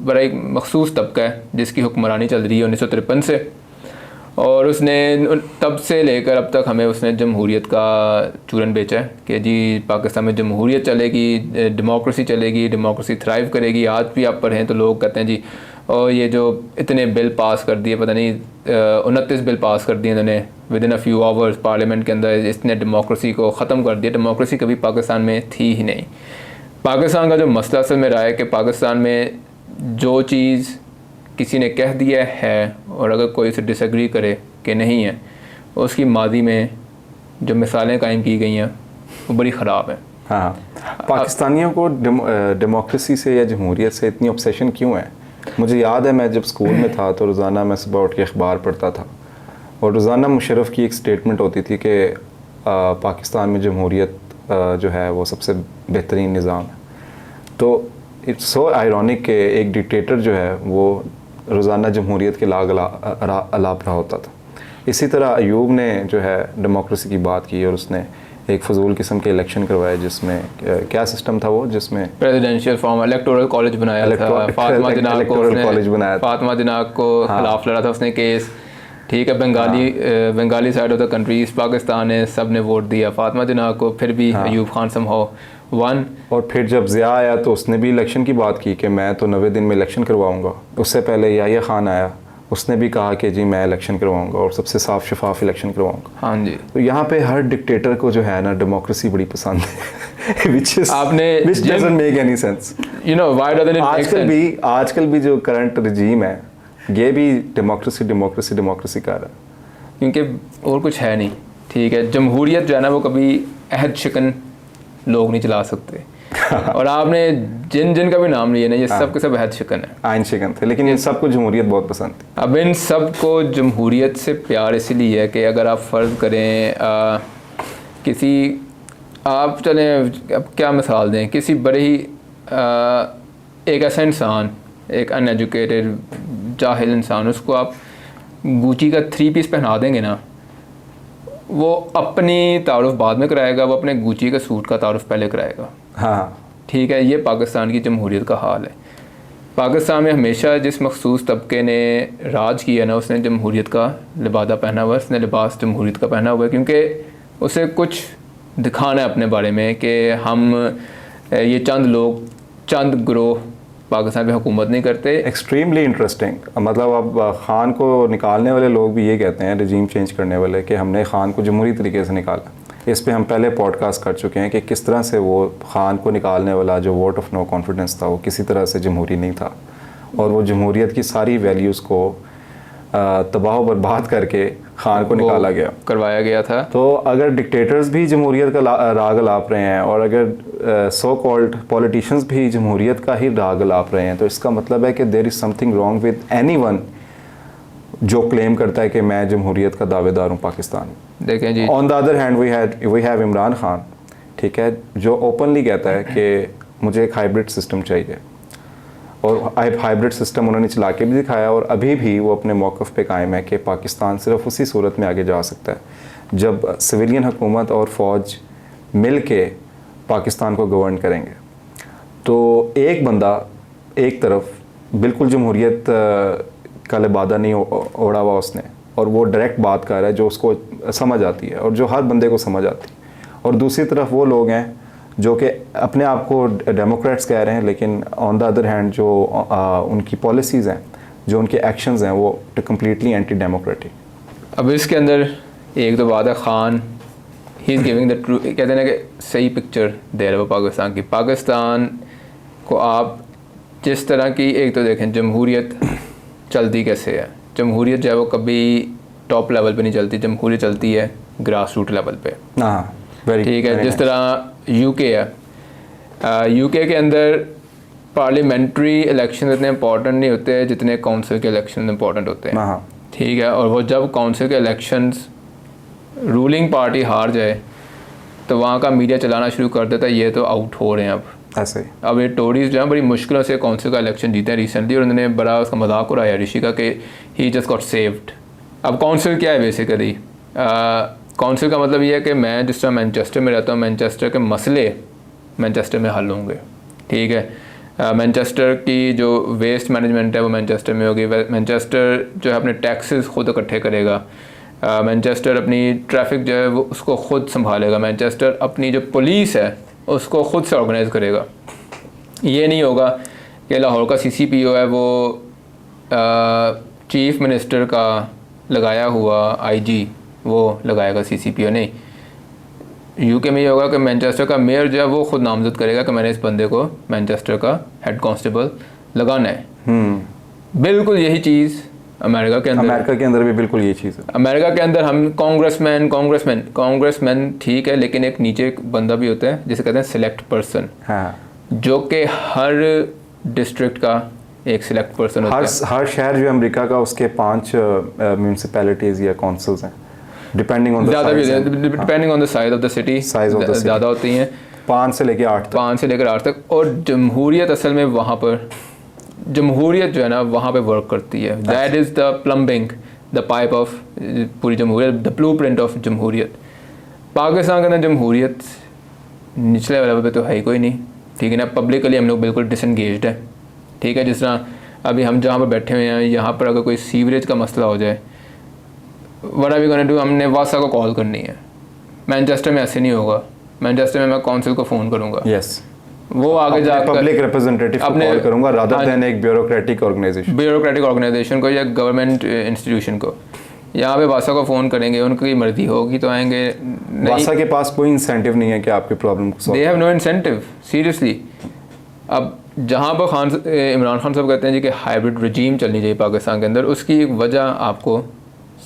बड़ा एक मखसूस तबका है जिसकी हुक्मरानी चल रही है 1953 से, और उसने तब से लेकर अब तक हमें उसने जमहूरियत का चूरन बेचा है कि जी पाकिस्तान में जमहूरियत चलेगी, डेमोक्रेसी चलेगी, डेमोक्रेसी थ्राइव करेगी। आज भी आप पढ़ें तो लोग कहते हैं जी और ये जो इतने बिल पास कर दिए, पता नहीं 29 बिल पास कर दिए इन्होंने with in a few hours parliament के अंदर, इसने डेमोक्रेसी को ख़त्म कर दिया। डेमोक्रेसी कभी पाकिस्तान में थी ही नहीं। पाकिस्तान का जो मसला असल में रहा है कि पाकिस्तान में जो चीज़ किसी ने कह दिया है और अगर कोई उसे डिसएग्री करे कि नहीं है, उसकी मादी में जो मिसालें कायम की गई हैं वो बड़ी ख़राब हैं। हाँ, पाकिस्तानियों को डेमोक्रेसी से या जमहूरियत से इतनी ऑब्सेशन क्यों है? मुझे याद है मैं जब स्कूल में था तो रोज़ाना मैं सुबह उठ के अखबार पढ़ता था और रोज़ाना मुशर्रफ की एक स्टेटमेंट होती थी कि पाकिस्तान में जमहूरियत जो है वो सबसे बेहतरीन निज़ाम है। तो इट्स सो आयरॉनिक कि एक डिक्टेटर जो है वो रोज़ाना जमहूरियत के लाग अलाप रहा होता था। इसी तरह अयूब ने जो है डेमोक्रेसी की बात की और उसने एक फजूल किस्म के इलेक्शन करवाए जिसमें क्या सिस्टम था वो, जिसमें प्रेसिडेंशियल फॉर्म इलेक्टोरल कॉलेज बनाया था। फातिमा दिनाक को खिलाफ लड़ा था उसने केस, ठीक है। Bengali side of the country, east Pakistan है, सब ने वोट दिया फातिमा दिनाक को, फिर भी अयूब खान समहाउ वन। और फिर जब ज़िया आया तो उसने भी इलेक्शन की बात की कि मैं तो 90 दिन में इलेक्शन करवाऊंगा। उससे पहले याहिया खान आया, उसने भी कहा कि जी मैं इलेक्शन करवाऊंगा और सबसे साफ शफाफ इलेक्शन करवाऊंगा। हाँ जी। तो यहाँ पे हर डिक्टेटर को जो है ना डेमोक्रेसी बड़ी पसंद है which doesn't make any sense। You know, why doesn't it make sense? आजकल भी जो करंट रजीम है ये भी डेमोक्रेसी कर रहा है, क्योंकि और कुछ है नहीं, ठीक है। जमहूरियत जो है ना वो कभी अहद शिकन लोग नहीं चला सकते और आपने जिन का भी नाम लिया ना ये सब के सब अहद शिकन है, आइन शिकन थे, लेकिन इन सबको जमहूरियत बहुत पसंद थी। अब इन सब को जमहूरियत से प्यार इसलिए है कि अगर आप फ़र्ज़ करें किसी, आप चलें अब क्या मिसाल दें, किसी बड़े ही एक ऐसा इंसान, एक अनएजुकेटेड जाहिल इंसान, उसको आप गुची का 3 पीस पहना देंगे ना, वो अपनी तारुफ बाद में कराएगा, वो अपने गुची का सूट का तारुफ पहले कराएगा। हाँ ठीक है, ये पाकिस्तान की जमहूरियत का हाल है। पाकिस्तान में हमेशा जिस मखसूस तबके ने राज किया ना, उसने जमहूरियत का लिबादा पहना हुआ है, उसने लिबास जमहूरियत का पहना हुआ है, क्योंकि उसे कुछ दिखाना है अपने बारे में कि हम ये चंद लोग, चंद ग्रोह पाकिस्तान में हुकूमत नहीं करते। Extremely interesting. मतलब अब ख़ान को निकालने वाले लोग भी ये कहते हैं, रजीम चेंज करने वाले, कि हमने ख़ान को जमहूरी तरीके से निकाला। इस पे हम पहले पॉडकास्ट कर चुके हैं कि किस तरह से वो ख़ान को निकालने वाला जो वोट ऑफ नो कॉन्फिडेंस था वो किसी तरह से जमहूरी नहीं था और वो जमहूरियत की सारी वैल्यूज़ को तबाह बर्बाद करके ख़ान को निकाला गया, करवाया गया था। तो अगर डिक्टेटर्स भी जमहूरियत का राग अलाप रहे हैं और अगर सो कॉल्ड पॉलिटिशियंस भी जमहूरियत का ही राग अलाप रहे हैं, तो इसका मतलब है कि there is something wrong with anyone जो क्लेम करता है कि मैं जमहूरियत का दावेदार हूँ पाकिस्तान में। देखें जी, on the other hand we have Imran Khan, ठीक है, जो ओपनली कहता है कि मुझे एक हाइब्रिड सिस्टम चाहिए और हाइब्रिड सिस्टम उन्होंने चला के भी दिखाया और अभी भी वो अपने मौक़िफ़ पे कायम है कि पाकिस्तान सिर्फ उसी सूरत में आगे जा सकता है जब सिविलियन हुकूमत और फ़ौज मिल के पाकिस्तान को गवर्न करेंगे। तो एक बंदा एक तरफ बिल्कुल जमहूरियत का लिबादा नहीं ओढ़ा हुआ उसने और वो डायरेक्ट बात कर रहा है जो उसको समझ आती है और जो हर बंदे को समझ आती है, और दूसरी तरफ वो लोग हैं जो कि अपने आप को डेमोक्रेट्स कह रहे हैं लेकिन ऑन द अदर हैंड जो उनकी पॉलिसीज़ हैं, जो उनके एक्शंस हैं, वो कम्प्लीटली एंटी डेमोक्रेटिक। अब इसके अंदर एक तो बात है, Khan he is giving the true, कहते हैं ना कि सही पिक्चर दे रहा है पाकिस्तान की। पाकिस्तान को आप जिस तरह की, एक तो देखें जमहूरियत चलती कैसे है। जमहूरियत जो है वो कभी टॉप लेवल पे नहीं चलती, जमहूरियत चलती है ग्रास रूट लेवल पे। हाँ, ठीक है। जिस तरह यूके है, यूके के अंदर पार्लियामेंट्री इलेक्शन इतने इंपॉर्टेंट नहीं होते जितने काउंसिल के इलेक्शन इंपॉर्टेंट होते हैं, ठीक है। और वो जब काउंसिल के इलेक्शंस रूलिंग पार्टी हार जाए तो वहाँ का मीडिया चलाना शुरू कर देता है ये तो आउट हो रहे हैं अब ऐसे। अब ये टोरीज जो है बड़ी मुश्किलों से काउंसिल का इलेक्शन जीते हैं रिसेंटली, और उन्होंने बड़ा उसका मजाक उड़ाया ऋषि का कि ही जस्ट गॉट सेव्ड। अब काउंसिल क्या है बेसिकली? काउंसिल का मतलब ये है कि मैं जिस तरह मैनचेस्टर में रहता हूँ, मैनचेस्टर के मसले मैनचेस्टर में हल होंगे, ठीक है। मैनचेस्टर की जो वेस्ट मैनेजमेंट है वो मैनचेस्टर में होगी। मैनचेस्टर जो है अपने टैक्सेस खुद इकट्ठे करेगा। मैनचेस्टर अपनी ट्रैफिक जो है वो उसको खुद संभालेगा। मैनचेस्टर अपनी जो पुलिस है उसको खुद से ऑर्गेनाइज करेगा। ये नहीं होगा कि लाहौर का CCPO है वो चीफ मिनिस्टर का लगाया हुआ IG वो लगाएगा CCPO, नहीं। UK में ये होगा कि मैनचेस्टर का मेयर जो है वो खुद नामजद करेगा कि मैंने इस बंदे को मैनचेस्टर का हेड कांस्टेबल लगाना है। बिल्कुल यही चीज़ अमेरिका के अंदर भी बिल्कुल ये चीज़ है। अमेरिका के अंदर हम कांग्रेसमैन ठीक है, लेकिन एक नीचे एक बंदा भी होता है जिसे कहते हैं सिलेक्ट पर्सन, हाँ, जो कि हर डिस्ट्रिक्ट का एक सिलेक्ट पर्सन होता है। हर शहर जो अमेरिका का उसके 5 म्यूनसिपैलिटीज़ या काउंसिल्स हैं, depending on the size of the city ज़्यादा होती हैं, 5 से लेकर 8 तक। और जमहूरियत असल में वहाँ पर जमहूरियत जो है ना वहाँ पे वर्क करती है। That is the plumbing the pipe of पूरी जमहूरियत, द ब्लूप्रिंट ऑफ जमहूरियत। पाकिस्तान के अंदर जमहूरियत निचले लेवल पे तो है ही कोई नहीं, ठीक है ना। पब्लिकली हम लोग बिल्कुल डिसएंगेज्ड है, ठीक है। जिस तरह अभी हम जहाँ पर बैठे हुए हैं, यहाँ पर अगर कोई सीवरेज का मसला हो जाए, what are we gonna do, हमने वासा को कॉल करनी है। मैनचेस्टर में ऐसे नहीं होगा। मैनचेस्टर में मैं काउंसिल को फ़ोन करूँगा, यस, वो आगे जाकर पब्लिक रिप्रेजेंटेटिव को कॉल करूंगा रादर देन एक ब्यूरोक्रेटिक ऑर्गेनाइजेशन को या गवर्नमेंट इंस्टीट्यूशन को। यहाँ पे वासा को फ़ोन करेंगे, उनकी मर्जी होगी तो आएंगे। वासा के पास कोई इंसेंटिव नहीं है कि आपकी प्रॉब्लम को they have no incentive, seriously. अब जहाँ पर इमरान खान साहब कहते हैं जी कि हाइब्रिड रजीम चलनी चाहिए पाकिस्तान के अंदर, उसकी वजह आपको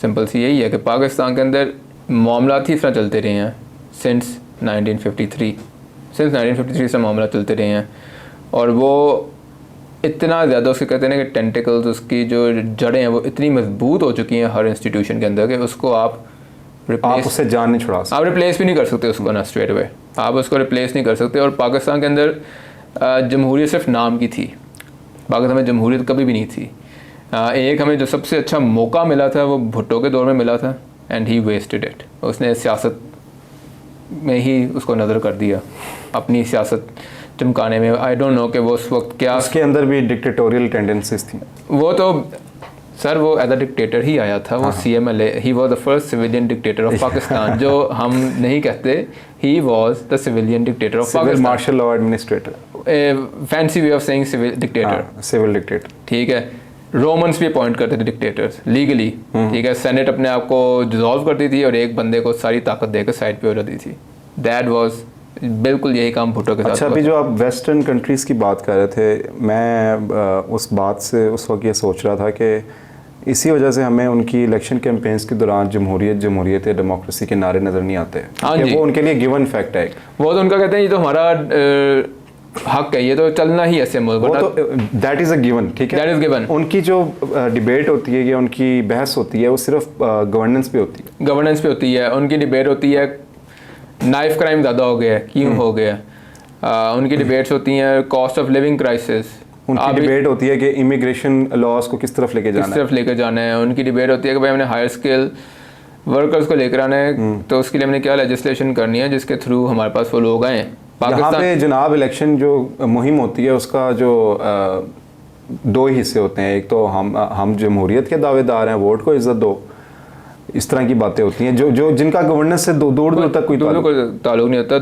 सिंपल सी यही है कि पाकिस्तान के अंदर मामला ही इस तरह चलते रहे हैं सिंस 1953 से मामला चलते रहे हैं। और वो इतना ज़्यादा उसके कहते हैं ना कि टेंटिकल्स, उसकी जो जड़ें हैं वो इतनी मजबूत हो चुकी हैं हर इंस्टीट्यूशन के अंदर कि उसको आप उससे जान नहीं छुड़ा सकते, आप रिप्लेस भी नहीं कर सकते उसको ना, स्ट्रेट अवे आप उसको रिप्लेस नहीं कर सकते। और पाकिस्तान के अंदर जमहूरियत सिर्फ नाम की थी, पाकिस्तान में जमहूरियत कभी भी नहीं थी। एक हमें जो सबसे अच्छा मौका मिला था वो भुट्टो के दौर में मिला था, एंड ही वेस्टेड इट। उसने सियासत में ही उसको नज़र कर दिया, अपनी सियासत चमकाने में। आई डोंट नो कि वो उस वक्त क्या, उसके अंदर भी डिक्टेटोरियल टेंडेंसीज थी। वो तो सर वो एज अ डिक्टेटर ही आया था। वो CMLA, he was the first civilian dictator of Pakistan. जो हम नहीं कहते, he was the civilian dictator of Pakistan, martial law administrator, fancy way of saying civil dictator, ठीक है। रोमन्स भी अपॉइंट करते थे डिक्टेटर्स लीगली, ठीक है। सेनेट अपने आप को डिसॉल्व करती थी और एक बंदे को सारी ताकत देकर साइड पे हो जाती थी। दैट वाज बिल्कुल यही काम भुट्टो के साथ। अच्छा, अभी जो आप वेस्टर्न कंट्रीज़ की बात कर रहे थे, मैं उस बात से उस वक्त ये सोच रहा था कि इसी वजह से हमें उनकी इलेक्शन कैंपेन्स के दौरान जमहूरियत या डेमोक्रेसी के नारे नज़र नहीं आते। हाँ जी, वो उनके लिए गिवन फैक्ट है। वो तो उनका कहते हैं ये तो हमारा हक है, ये तो चलना ही ऐसे मुल्क, वो तो दैट इज़ अ गिवन, ठीक है, दैट इज़ गिवन। उनकी जो डिबेट होती है या उनकी बहस होती है वो सिर्फ गवर्नेंस पे होती है, उनकी डिबेट होती है नाइफ क्राइम ज़्यादा हो गया है, क्यों हो गया। उनकी डिबेट्स होती हैं कॉस्ट ऑफ लिविंग क्राइसिस, उनकी डिबेट होती है कि इमिग्रेशन लॉज को किस तरफ लेके जाना है। उनकी डिबेट होती है कि भाई हमने हायर स्किल वर्कर्स को लेकर आना है, तो उसके लिए हमने क्या लेजिस्लेशन करनी है जिसके थ्रू हमारे पास वो लोग आएँ। यहाँ पे जनाब इलेक्शन जो मुहिम होती है उसका जो 2 हिस्से होते हैं। एक तो हम जमहूरियत के दावेदार हैं, वोट को इज्जत दो, इस तरह की बातें होती हैं जो जिनका गवर्नेंस से दूर दूर तक कोई ताल्लुक नहीं होता।